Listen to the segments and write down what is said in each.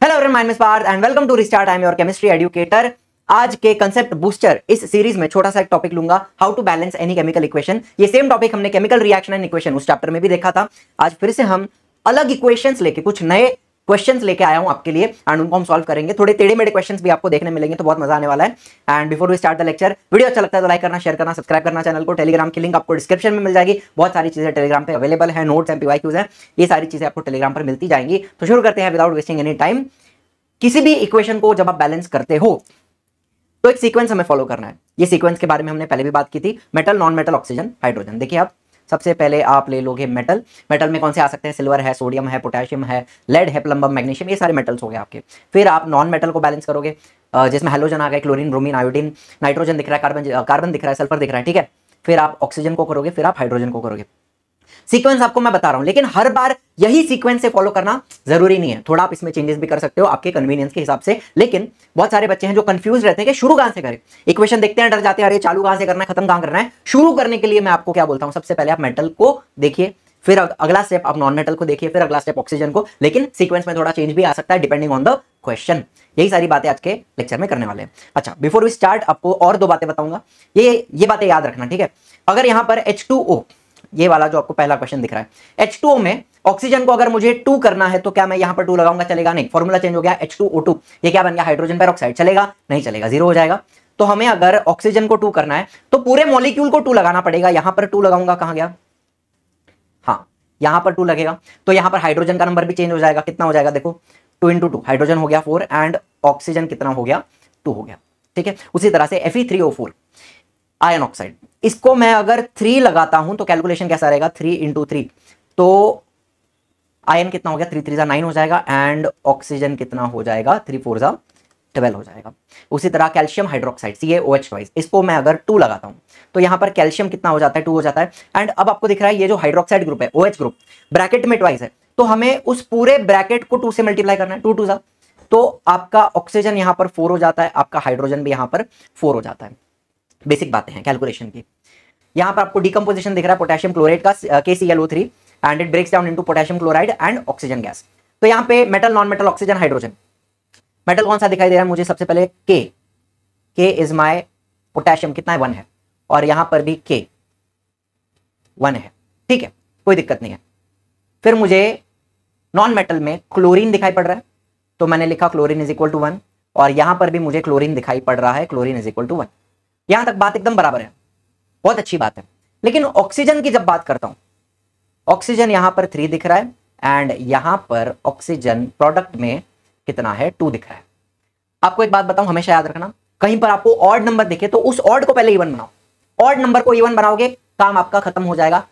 Hello everyone, my name is Parth and welcome to restart. I am your chemistry educator. आज के concept booster इस series में छोटा सा एक टॉपिक लूंगा, how to balance any chemical equation. ये सेम टॉपिक हमने केमिकल रिएक्शन एंड इक्वेशन उस चैप्टर में भी देखा था। आज फिर से हम अलग इक्वेशंस लेके कुछ नए क्वेश्चंस लेके आया हूं आपके लिए एंड उनको हम सॉल्व करेंगे। थोड़े टेढ़े मेढ़े क्वेश्चंस भी आपको देखने मिलेंगे, तो बहुत मजा आने वाला है। And before we start the lecture, video अच्छा लगता है तो लाइक करना, शेयर करना, सब्सक्राइब करना चैनल को। टेलीग्राम की लिंक आपको डिस्क्रिप्शन में मिल जाएगी। बहुत सारी चीजें टेलीग्राम पे अवेलेबल है, नोट्स एंड पीवाईक्यूज है, ये सारी चीजें आपको टेलीग्राम पर मिलती जाएंगी। तो शुरू करते हैं विदाउट वेस्टिंग एनी टाइम। किसी भी इक्वेशन को जब आप बैलेंस करते हो तो एक सीक्वेंस हमें फॉलो करना है। ये सीक्वेंस के बारे में हमने पहले भी बात की थी, metal, non metal, oxygen, hydrogen. देखिए आप सबसे पहले आप ले लोगे मेटल। मेटल में कौन से आ सकते हैं? सिल्वर है, सोडियम है, पोटेशियम है, लेड है, प्लम्बम, मैग्नीशियम, ये सारे मेटल्स हो गए आपके। फिर आप नॉन मेटल को बैलेंस करोगे, जिसमें हेलोजन आ गए, क्लोरीन, ब्रोमीन, आयोडीन, नाइट्रोजन दिख रहा है, कार्बन दिख रहा है, सल्फर दिख रहा है, ठीक है। फिर आप ऑक्सीजन को करोगे, फिर आप हाइड्रोजन को करोगे। सीक्वेंस आपको मैं बता रहा हूं, लेकिन हर बार यही सीक्वेंस से फॉलो करना जरूरी नहीं है। थोड़ा आप इसमें चेंजेस भी कर सकते हो आपके कन्वीनियंस के हिसाब से। लेकिन बहुत सारे बच्चे हैं जो कंफ्यूज रहते हैं कि शुरू कहां से करें। इक्वेशन देखते हैं, डर जाते हैं, अरे चालू कहां से करना है, खत्म कहां करना है। शुरू करने के लिए मैं आपको क्या बोलता हूं, सबसे पहले आप मेटल को देखिए, फिर अगला स्टेप आप नॉन मेटल को देखिए, फिर अगला स्टेप ऑक्सीजन को। लेकिन सीक्वेंस में थोड़ा चेंज भी आ सकता है डिपेंडिंग ऑन द क्वेश्चन। यही सारी बातें आज के लेक्चर में करने वाले हैं। अच्छा, बिफोर वी स्टार्ट आपको और दो बातें बताऊंगा, ये बातें याद रखना, ठीक है। अगर यहां पर H2O, ये वाला जो आपको पहला क्वेश्चन दिख रहा है, H2O में ऑक्सीजन को अगर मुझे 2 करना है तो क्या मैं यहां पर 2 लगाऊंगा? चलेगा नहीं, फॉर्मूला चेंज हो गया, H2O2। ये क्या बन गया? Hydrogen peroxide. चलेगा नहीं, चलेगा, 0 हो जाएगा। तो हमें अगर ऑक्सीजन को 2 करना है तो पूरे मॉलिक्यूल को 2 लगाना पड़ेगा। यहां पर 2 लगाऊंगा, कहां गया? हाँ, यहां पर 2 लगेगा तो यहां पर हाइड्रोजन का नंबर भी चेंज हो जाएगा। कितना हो जाएगा? देखो, 2 × 2, हाइड्रोजन हो गया 4 एंड ऑक्सीजन कितना हो गया? 2 हो गया, ठीक है। उसी तरह से Fe3O4 आयन ऑक्साइड, इसको मैं अगर 3 लगाता हूं तो कैलकुलेशन कैसा रहेगा? 3 × 3, तो आयन कितना हो गया? 3 × 3 = 9 हो जाएगा एंड ऑक्सीजन कितना हो जाएगा? 3 × 4 = 12 हो जाएगा। उसी तरह कैल्शियम हाइड्रोक्साइड CaOH ट्वाइस, इसको मैं अगर 2 लगाता हूं तो यहां पर कैल्शियम कितना हो जाता है? 2 हो जाता है। एंड अब आपको दिख रहा है ये जो हाइड्रोक्साइड ग्रुप है, OH ग्रुप, ब्रैकेट में ट्वाइस है, तो हमें उस पूरे ब्रैकेट को 2 से मल्टीप्लाई करना है, 2 × 2 = तो आपका ऑक्सीजन यहां पर 4 हो जाता है, आपका हाइड्रोजन भी यहां पर 4 हो जाता है। बेसिक बातें हैं कैलकुलेशन की। यहां पर आपको डिकम्पोजिशन दिख रहा है पोटेशियम क्लोराइड का, KClO3, and it breaks down into potassium chloride and oxygen gas. तो यहां पे metal, non metal, oxygen, hydrogen. Metal कौन सा दिखाई दे रहा है मुझे? सबसे पहले K इज माय पोटेशियम, कितना है? 1 है, और यहां पर भी K 1 है, ठीक है, कोई दिक्कत नहीं है। फिर मुझे नॉन मेटल में क्लोरीन दिखाई पड़ रहा है, तो मैंने लिखा क्लोरीन इज इक्वल टू 1, और यहां पर भी मुझे क्लोरीन दिखाई पड़ रहा है, क्लोरीन इज इक्वल टू 1। यहां तक बात एकदम बराबर है, बहुत अच्छी बात है। लेकिन ऑक्सीजन की जब बात करता हूं, ऑक्सीजन यहां पर 3 दिख रहा है एंड यहां पर ऑक्सीजन प्रोडक्ट में कितना है? 2 दिख रहा है। आपको एक बात बताऊं, हमेशा याद रखना, कहीं पर आपको ऑड नंबर दिखे तो उस ऑड को पहले इवन बनाओ। ऑड नंबर को इवन बनाओगे, काम आपका खत्म हो जाएगा,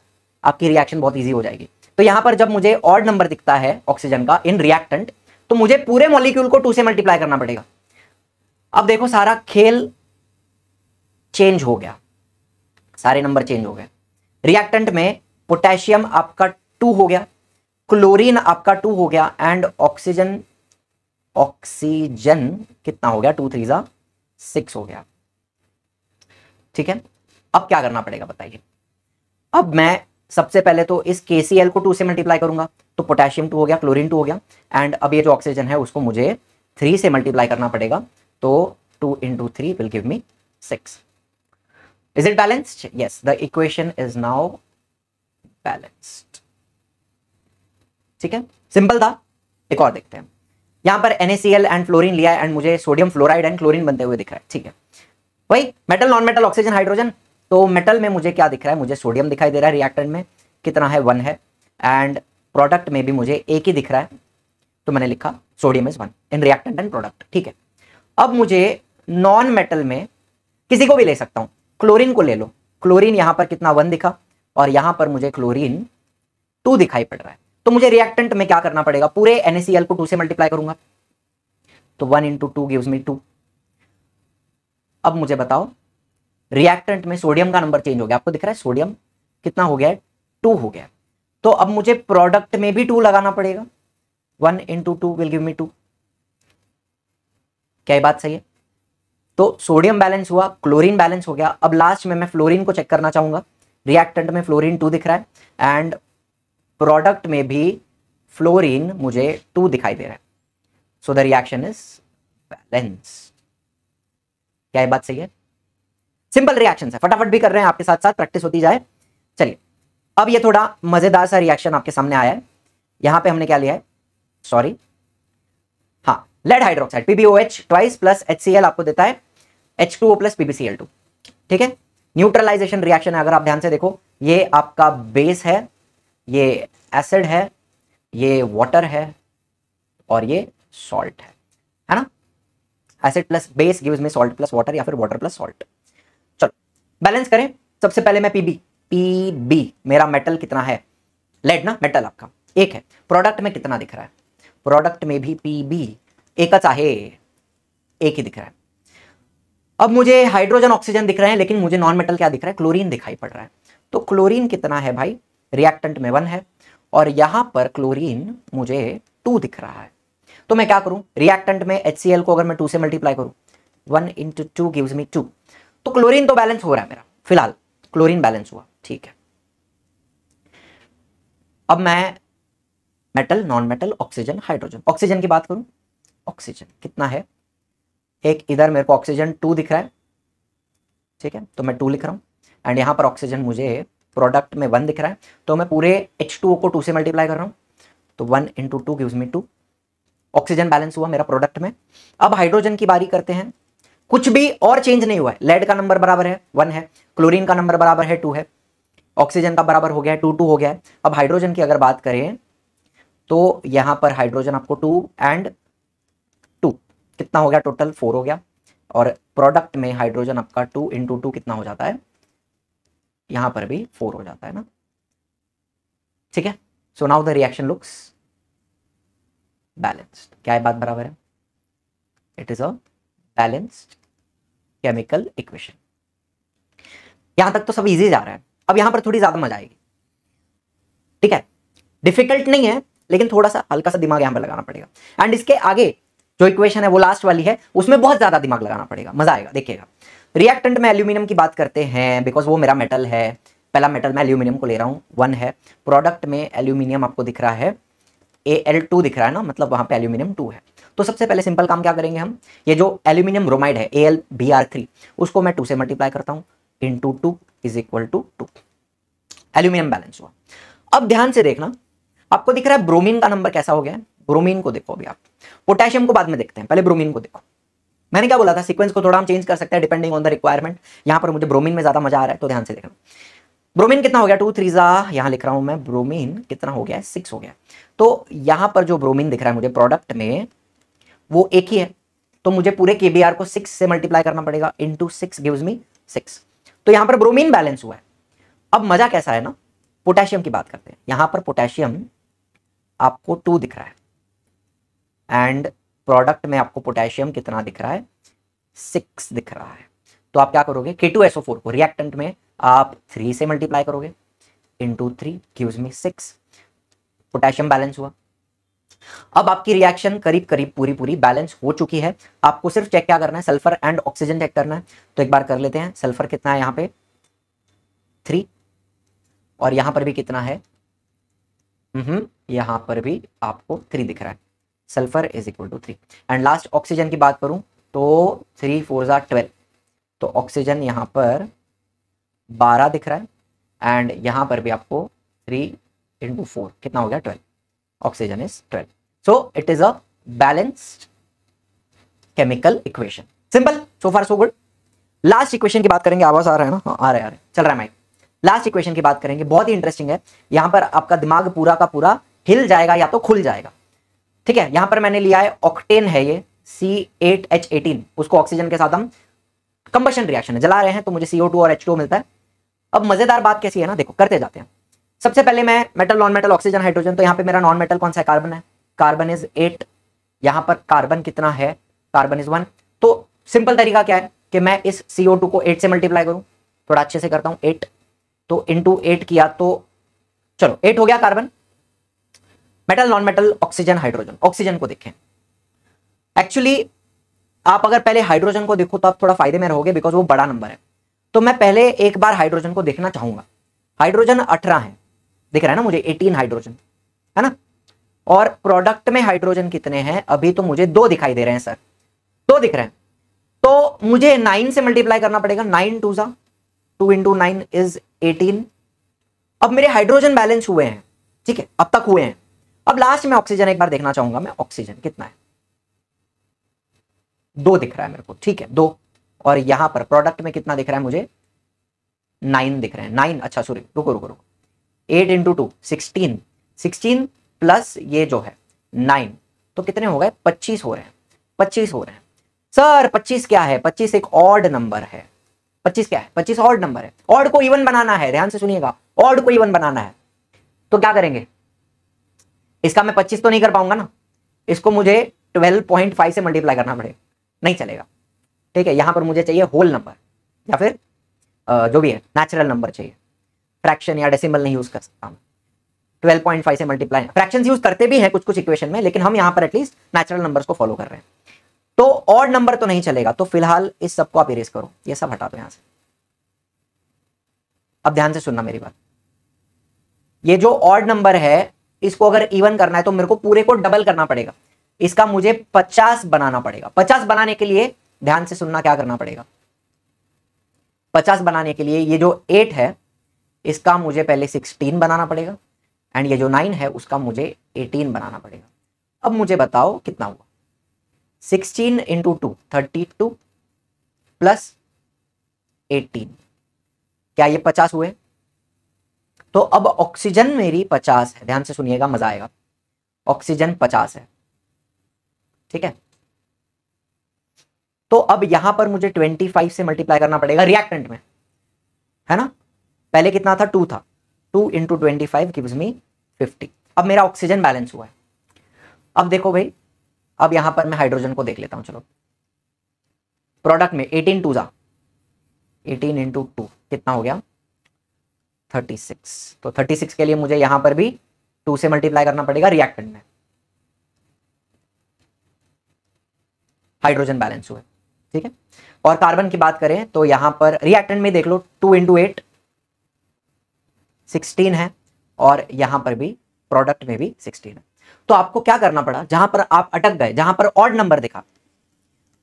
आपकी रिएक्शन बहुत ईजी हो जाएगी। तो यहां पर जब मुझे ऑड नंबर दिखता है ऑक्सीजन का इन रिएक्टेंट, तो मुझे पूरे मॉलिक्यूल को 2 से मल्टीप्लाई करना पड़ेगा। अब देखो, सारा खेल चेंज हो गया, सारे नंबर चेंज हो गए। रिएक्टेंट में पोटेशियम आपका 2 हो गया, क्लोरीन आपका 2 हो गया एंड ऑक्सीजन कितना हो गया? 2 × 3 = 6 हो गया, ठीक है। अब क्या करना पड़ेगा बताइए? अब मैं सबसे पहले तो इस KCl को 2 से मल्टीप्लाई करूंगा, तो पोटेशियम 2 हो गया, क्लोरीन 2 हो गया, एंड अब ये जो ऑक्सीजन है उसको मुझे 3 से मल्टीप्लाई करना पड़ेगा, तो 2 × 3 will give me 6. Is it balanced? Yes, the equation is now balanced. ठीक है, सिंपल था। एक और देखते हैं। यहां पर NaCl एंड फ्लोरीन लिया है एंड मुझे सोडियम फ्लोराइड एंड क्लोरीन बनते हुए दिख रहा है, ठीक है। वही metal, non metal, oxygen, hydrogen. तो मेटल में मुझे क्या दिख रहा है? मुझे सोडियम दिखाई दे रहा है, रिएक्टेंट में कितना है? 1 है, एंड प्रोडक्ट में भी मुझे एक ही दिख रहा है, तो मैंने लिखा sodium is 1 in reactant and product, ठीक है। अब मुझे नॉन मेटल में किसी को भी ले सकता हूं, क्लोरीन को ले लो। क्लोरीन यहां पर कितना? 1 दिखा, और यहां पर मुझे क्लोरीन 2 दिखाई पड़ रहा है। तो मुझे रिएक्टेंट में क्या करना पड़ेगा? पूरे NaCl को 2 से मल्टीप्लाई करूंगा, तो 1 × 2 gives me 2। अब मुझे बताओ, रिएक्टेंट में सोडियम का नंबर चेंज हो गया, आपको दिख रहा है सोडियम कितना हो गया? 2 हो गया। तो अब मुझे प्रोडक्ट में भी 2 लगाना पड़ेगा, 1 × 2 will give me 2। क्या ये बात सही है? तो सोडियम बैलेंस हुआ, क्लोरीन बैलेंस हो गया। अब लास्ट में मैं फ्लोरीन को चेक करना चाहूंगा। रिएक्टेंट में फ्लोरीन 2 दिख रहा है एंड प्रोडक्ट में भी फ्लोरीन मुझे 2 दिखाई दे रहा है। So the reaction is balance. क्या ये बात सही है? सिंपल रिएक्शन है, फटाफट भी कर रहे हैं आपके साथ साथ, प्रैक्टिस होती जाए। चलिए अब ये थोड़ा मजेदार सा रिएक्शन आपके सामने आया है। यहां पे हमने क्या लिया है, सॉरी, हाँ, lead hydroxide PbOH twice plus HCl आपको देता है H2O प्लस PbCl2। ठीक है, न्यूट्रलाइजेशन रिएक्शन है। अगर आप ध्यान से देखो, ये आपका बेस है, ये एसिड है, ये वाटर है और ये सॉल्ट है ना। Acid plus base gives me salt plus water या फिर वाटर प्लस सॉल्ट। चलो बैलेंस करें। सबसे पहले मैं पीबी मेरा मेटल कितना है, लेड ना, मेटल आपका एक है। प्रोडक्ट में कितना दिख रहा है, प्रोडक्ट में भी पीबी एक चाहे एक ही दिख रहा है। अब मुझे हाइड्रोजन ऑक्सीजन दिख रहे हैं, लेकिन मुझे नॉन मेटल क्या दिख रहा है, क्लोरीन दिखाई पड़ रहा है। तो क्लोरीन कितना है भाई, रिएक्टेंट में 1 है और यहां पर क्लोरीन मुझे 2 दिख रहा है। तो मैं क्या करूं, रिएक्टेंट में HCl को अगर मैं 2 से मल्टीप्लाई करूं, 1 × 2 गिव्स मी 2। तो क्लोरीन तो बैलेंस हो रहा है मेरा, फिलहाल क्लोरीन बैलेंस हुआ, ठीक है। अब मैं metal, non metal, oxygen, hydrogen, oxygen की बात करूं, ऑक्सीजन कितना है, एक इधर मेरे को ऑक्सीजन 2 दिख रहा है, ठीक है, तो मैं 2 लिख रहा हूं। एंड यहां पर ऑक्सीजन मुझे प्रोडक्ट में 1 दिख रहा है, तो मैं पूरे H2O को 2 से मल्टीप्लाई कर रहा हूं, तो 1 × 2 गिव्स मी 2। ऑक्सीजन बैलेंस हुआ मेरा प्रोडक्ट में। अब हाइड्रोजन की बारी करते हैं। कुछ भी और चेंज नहीं हुआ है, लेड का नंबर बराबर है 1 है, क्लोरीन का नंबर बराबर है 2 है, ऑक्सीजन का बराबर हो गया है 2 हो गया है। अब हाइड्रोजन की अगर बात करें तो यहां पर हाइड्रोजन आपको 2 एंड 2 कितना हो गया, टोटल 4 हो गया। और प्रोडक्ट में हाइड्रोजन आपका 2 × 2 कितना हो जाता है, यहां पर भी 4 हो जाता है ना, ठीक है। So now the reaction looks balanced. क्या है बात बराबर है, it is a balanced chemical equation. यहां तक तो सब इजी जा रहा है। अब यहां पर थोड़ी ज्यादा मजा आएगी, ठीक है, डिफिकल्ट नहीं है, लेकिन थोड़ा सा हल्का सा दिमाग यहां पर लगाना पड़ेगा। एंड इसके आगे जो इक्वेशन है वो लास्ट वाली है, उसमें बहुत ज्यादा दिमाग लगाना पड़ेगा, मजा आएगा, देखिएगा। रिएक्टेंट में एल्यूमिनियम की बात करते हैं, बिकॉज वो मेरा मेटल है, पहला मेटल मैं एल्यूमिनियम को ले रहा हूं, 1 है। प्रोडक्ट में एल्यूमिनियम आपको दिख रहा है, Al2 दिख रहा है ना, मतलब वहां पे एल्यूमिनियम 2 है। तो सबसे पहले सिंपल काम क्या करेंगे हम, ये जो एल्यूमिनियम ब्रोमाइड है AlBr3, उसको मैं 2 से मल्टीप्लाई करता हूं, × 2 is equal to 2। Aluminium balance हुआ। अब ध्यान से देखना, आपको दिख रहा है ब्रोमीन का नंबर कैसा हो गया है, ब्रोमीन को देखो अभी आप, पोटेशियम को बाद में देखते हैं, पहले ब्रोमीन को देखो। मैंने क्या बोला था, सीक्वेंस को थोड़ा हम चेंज कर सकते हैं डिपेंडिंग ऑन द रिक्वायरमेंट। यहां पर मुझे ब्रोमीन में ज्यादा मजा आ रहा है, तो ध्यान से देखना। ब्रोमीन कितना हो गया, 2 3 यहां लिख रहा हूं मैं, ब्रोमीन कितना हो गया, 6 हो गया। तो यहां पर जो ब्रोमीन दिख रहा है मुझे प्रोडक्ट में, वो एक ही है, तो मुझे पूरे KBr को 6 से मल्टीप्लाई करना पड़ेगा, × 6 गिव्स मी 6। तो यहां पर ब्रोमीन बैलेंस हुआ है। अब मजा कैसा है ना, पोटेशियम की बात करते हैं। यहां पर पोटेशियम आपको 2 दिख रहा है एंड प्रोडक्ट में आपको पोटेशियम कितना दिख रहा है, 6 दिख रहा है। तो आप क्या करोगे, K2SO4 को रिएक्टेंट में आप 3 से मल्टीप्लाई करोगे, × 3 गिव्स मी 6। पोटेशियम बैलेंस हुआ। अब आपकी रिएक्शन करीब करीब पूरी बैलेंस हो चुकी है। आपको सिर्फ चेक क्या करना है, सल्फर एंड ऑक्सीजन चेक करना है। तो एक बार कर लेते हैं, सल्फर कितना है यहाँ पे 3, और यहां पर भी कितना है, यहां पर भी आपको 3 दिख रहा है, sulphur is equal to 3। And last oxygen की बात करूं तो 3 4 12, तो ऑक्सीजन यहां पर 12 दिख रहा है एंड यहां पर भी आपको 3 × 4 कितना हो गया, 12। Oxygen is 12। So it is a balanced chemical equation. Simple, so far so good. Last equation की बात करेंगे, आवाज आ रहा है ना, हाँ आ रहा है, चल रहा है माइक। लास्ट इक्वेशन की बात करेंगे, बहुत ही इंटरेस्टिंग है। यहां पर आपका दिमाग पूरा का पूरा हिल जाएगा या तो खुल जाएगा, ठीक है। यहां पर मैंने लिया है ऑक्टेन है ये, C8H18, उसको ऑक्सीजन के साथ हम कंबशन रिएक्शन है जला रहे हैं, तो मुझे CO2 और H2O मिलता है। अब मजेदार बात कैसी है ना, देखो करते जाते हैं। सबसे पहले मैं metal, non metal, oxygen, hydrogen, तो यहाँ पे मेरा नॉन मेटल कौन सा है, कार्बन है, कार्बन इज 8। यहां पर कार्बन कितना है, कार्बन इज 1। तो सिंपल तरीका क्या है कि मैं इस CO2 को 8 से मल्टीप्लाई करूं, थोड़ा अच्छे से करता हूं, 8 तो × 8 किया तो चलो 8 हो गया carbon. Metal, non metal, oxygen, hydrogen. Oxygen को देखें, एक्चुअली आप अगर पहले हाइड्रोजन को देखो तो आप थोड़ा फायदे में रहोगे, बिकॉज वो बड़ा नंबर है। तो मैं पहले एक बार हाइड्रोजन को देखना चाहूंगा। हाइड्रोजन 18 है, दिख रहा है ना मुझे, 18 हाइड्रोजन है ना। और प्रोडक्ट में हाइड्रोजन कितने हैं, अभी तो मुझे 2 दिखाई दे रहे हैं सर, 2 दिख रहे हैं, तो मुझे 9 से मल्टीप्लाई करना पड़ेगा। 9 2 जा 2 इंटू 9 इज 18। अब मेरे हाइड्रोजन बैलेंस हुए हैं, ठीक है, अब तक हुए हैं। अब लास्ट में ऑक्सीजन एक बार देखना चाहूंगा मैं, ऑक्सीजन कितना है, 2 दिख रहा है मेरे को, ठीक है 2। और यहां पर प्रोडक्ट में कितना दिख रहा है मुझे, 9 दिख रहे हैं, 9, अच्छा सॉरी रुको रुको रुको, 8 इंटू 2 16, 16 प्लस ये जो है 9, तो कितने हो गए, 25 हो रहे हैं, 25 हो रहे हैं। सर 25 क्या है, 25 एक ऑड नंबर है। 25 क्या है, 25 ऑड नंबर है, ऑड को इवन बनाना है, ध्यान से सुनिएगा, ऑड को इवन बनाना है। तो क्या करेंगे, इसका मैं 25 तो नहीं कर पाऊंगा ना, इसको मुझे 12.5 से मल्टीप्लाई करना पड़ेगा, नहीं चलेगा, ठीक है। यहां पर मुझे चाहिए होल नंबर या फिर जो भी है नेचुरल नंबर चाहिए, फ्रैक्शन या डेसिमल नहीं यूज कर सकता हूं। 12.5 से मल्टीप्लाई, फ्रैक्शंस यूज करते भी हैं कुछ कुछ इक्वेशन में, लेकिन हम यहां पर एटलीस्ट नेचुरल नंबर्स को फॉलो कर रहे हैं। तो ऑड नंबर तो नहीं चलेगा, तो फिलहाल इस सबको आप इरेज करो, ये सब हटा दो यहां से। अब ध्यान से सुनना मेरी बात, ये जो ऑड नंबर है इसको अगर इवन करना है तो मेरे को पूरे को डबल करना पड़ेगा, इसका मुझे 50 बनाना पड़ेगा। 50 बनाने के लिए ध्यान से सुनना क्या करना पड़ेगा, 50 बनाने के लिए ये जो 8 है इसका मुझे पहले 16 बनाना पड़ेगा, एंड ये जो 9 है उसका मुझे 18 बनाना पड़ेगा। अब मुझे बताओ कितना हुआ, 16 इंटू 2 32 प्लस 18, क्या ये 50 हुए। तो अब ऑक्सीजन मेरी 50 है, ध्यान से सुनिएगा मजा आएगा, ऑक्सीजन 50 है, ठीक है। तो अब यहां पर मुझे 25 से मल्टीप्लाई करना पड़ेगा रिएक्टेंट में, है ना, पहले कितना था, 2 था, 2 इंटू 25 गिव्स मी 50। अब मेरा ऑक्सीजन बैलेंस हुआ है। अब देखो भाई, अब यहां पर मैं हाइड्रोजन को देख लेता हूं, चलो प्रोडक्ट में 18 2 जा 18 इंटू 2 कितना हो गया, 36। तो 36 के लिए मुझे यहां पर भी 2 से मल्टीप्लाई करना पड़ेगा रिएक्टेंट में, हाइड्रोजन बैलेंस हुए, ठीक है। और कार्बन की बात करें तो यहां पर रिएक्टेंट में देख लो 2 इंटू 8 16 है, और यहां पर भी प्रोडक्ट में भी 16 है। तो आपको क्या करना पड़ा, जहां पर आप अटक गए, जहां पर ऑड नंबर दिखा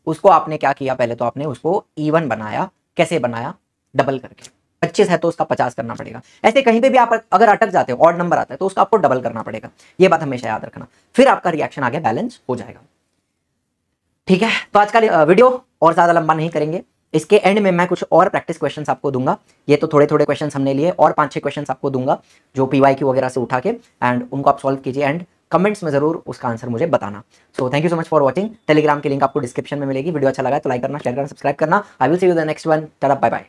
उसको आपने क्या किया, पहले तो आपने उसको इवन बनाया। कैसे बनाया, डबल करके, 25 है तो उसका 50 करना पड़ेगा। ऐसे कहीं पे भी आप अगर अटक जाते हो, ऑड नंबर आता है तो उसका आपको डबल करना पड़ेगा, ये बात हमेशा याद रखना, फिर आपका रिएक्शन आगे बैलेंस हो जाएगा, ठीक है। तो आज का वीडियो और ज्यादा लंबा नहीं करेंगे, इसके एंड में मैं कुछ और प्रैक्टिस क्वेश्चंस आपको दूंगा। ये तो थोड़े थोड़े क्वेश्चंस हमने लिए, और 5-6 क्वेश्चंस आपको दूंगा जो पीवाईक्यू वगैरह से उठा के, एंड उनको आप सॉल्व कीजिए एंड कमेंट्स में जरूर उसका आंसर मुझे बताना। So thank you so much for watching. Telegram की लिंक आपको डिस्क्रिप्शन में मिलेगी। वीडियो अच्छा लगा तो लाइक करना, शेयर करना, सब्सक्राइब करना। I will see you the next one. Tata bye bye.